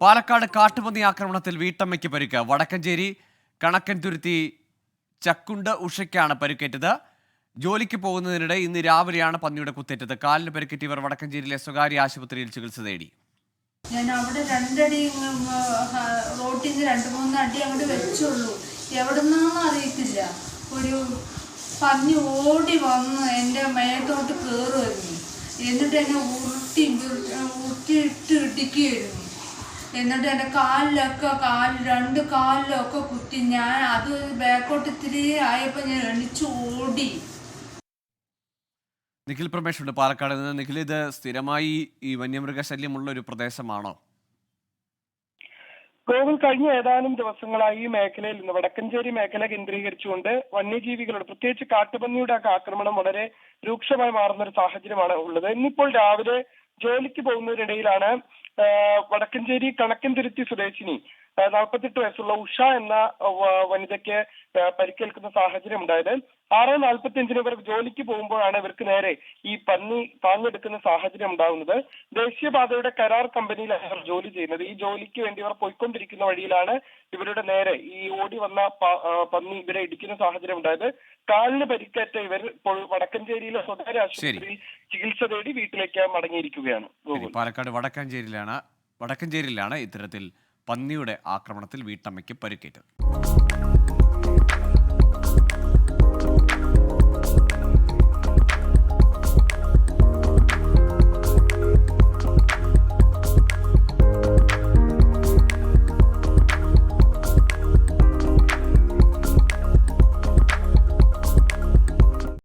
പാലക്കാട് കാട്ടുപന്നി ആക്രമണത്തിൽ വീട്ടമ്മയ്ക്ക് പരിക്ക്. വടക്കഞ്ചേരി കണക്കൻതുരുത്തി ചക്കുണ്ട് ഉഷയ്ക്കാണ് പരിക്കേറ്റത്. ജോലിക്ക് പോകുന്നതിനിടെ ഇന്ന് രാവിലെയാണ് പന്നിയുടെ കുത്തേറ്റത്. കാലിന് പരിക്കേറ്റ് ഇവർ വടക്കഞ്ചേരിയിലെ സ്വകാര്യ ആശുപത്രിയിൽ ചികിത്സ തേടി. ഞാൻ അവിടെ രണ്ടടി റോട്ടിൽ നിന്ന് 2-3 അടി അങ്ങോട്ട് വെച്ചുള്ളൂ. എവിടുന്നാന്ന് അറിയത്തില്ല. ഒരു പന്നി ഓടി വന്ന് എൻ്റെ മേത്തോട്ട് കയറുമായിരുന്നു. എന്നിട്ട് എന്നെ ഉരുട്ടിയിട്ട് ഇടിക്കുകയായിരുന്നു. എന്നിട്ട് എൻ്റെ രണ്ട് കാലിലൊക്കെ കുത്തി. ഞാൻ അത് ബാക്കോട്ട് ഇത്തിരി ആയപ്പോൾ ഞാൻ എണിച്ച് ഓടി. നിഖിൽ പ്രമേഷ് ഉണ്ട് പാലക്കാട് നിന്ന്. നിഖിൽ, ഇത് സ്ഥിരമായി ഈ വന്യമൃഗശല്യമുള്ള ഒരു പ്രദേശമാണോ? ഗോകുൽ, കഴിഞ്ഞ ഏതാനും ദിവസങ്ങളായി ഈ മേഖലയിൽ നിന്ന് വടക്കഞ്ചേരി മേഖല കേന്ദ്രീകരിച്ചുകൊണ്ട് വന്യജീവികളുടെ, പ്രത്യേകിച്ച് കാട്ടുപന്നിയുടെ ആക്രമണം വളരെ രൂക്ഷമായി മാറുന്ന ഒരു സാഹചര്യമാണ് ഉള്ളത്. ഇന്നിപ്പോൾ രാവിലെ ജോലിക്ക് പോകുന്നതിനിടയിലാണ് വടക്കഞ്ചേരി കണക്കൻതുരുത്തി സ്വദേശിനി 48 വയസ്സുള്ള ഉഷ എന്ന വനിതയ്ക്ക് പരിക്കേൽക്കുന്ന സാഹചര്യം ഉണ്ടായത്. 6:45 ഇവർ ജോലിക്ക് പോകുമ്പോഴാണ് ഇവർക്ക് നേരെ ഈ പന്നി പാഞ്ഞെടുക്കുന്ന സാഹചര്യം ഉണ്ടാകുന്നത്. ദേശീയപാതയുടെ കരാർ കമ്പനിയിലാണ് ഇവർ ജോലി ചെയ്യുന്നത്. ഈ ജോലിക്ക് വേണ്ടി ഇവർ പോയിക്കൊണ്ടിരിക്കുന്ന വഴിയിലാണ് ഇവരുടെ നേരെ ഈ ഓടി വന്ന പന്നി ഇവരെ ഇടിക്കുന്ന സാഹചര്യം ഉണ്ടായത്. കാലിന് പരിക്കേറ്റ ഇവർ ഇപ്പോൾ വടക്കഞ്ചേരിയിലെ സ്വകാര്യ ആശുപത്രിയിൽ ചികിത്സ തേടി വീട്ടിലേക്ക് മടങ്ങിയിരിക്കുകയാണ്. പാലക്കാട് വടക്കഞ്ചേരിയിലാണ് ഇത്തരത്തിൽ പന്നിയുടെ ആക്രമണത്തിൽ വീട്ടമ്മയ്ക്ക് പരിക്കേറ്റത്.